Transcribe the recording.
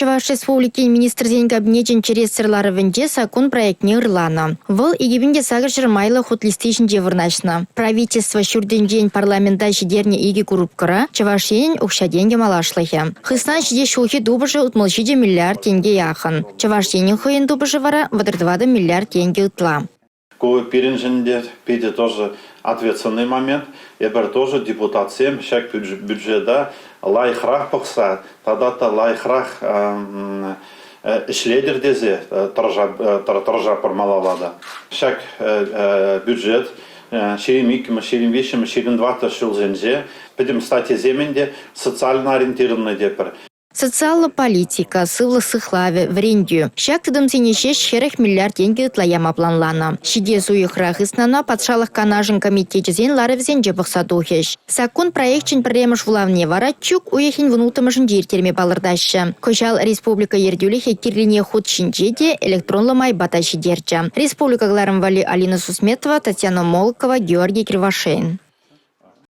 Чуваш Республики министрден кабинетен через сырлары венде закон проектне ырлана. Выл игибинде сагыршыр майлы хутлистишін девырнашна. Правительство шурден парламента шидерне иги курупкара Чувашен укшаденге малашлыхе. Хысна шиде шухи дубыжы утмылшиде миллиард тенге яхын. Чувашенен хыйын дубыжы вара вадырдвады миллиард тенге утла. Кое перенженде, пиде тоже ответственный момент. Ебер тоже депутат 7, шак бюджета лайхрах пахса, тогда-то лайхрах ишледер дезе торжа пармалавада. Шак бюджет шерим вещим, шерим 20 шилзензе, пойдем стати земенде социально ориентированный депер. Социальная политика, сывлы сыхлаве, врендю. Шак тыдым сенеше шерех миллиард тенге тлаяма планлана. Шиде суйықрақ ыснана патшалық канажын комитетчизен ларывзен жебықса тухеш. Закон проектчен премыш влавне вара чук уехин внутымышын жертерме балырдашы. Кожал республика ердюлихе кирлине худ шинчеде электронлы майбата шидерча. Республика гларым вали Алина Сусметова, Татьяна Молкова, Георгий Кривошеин.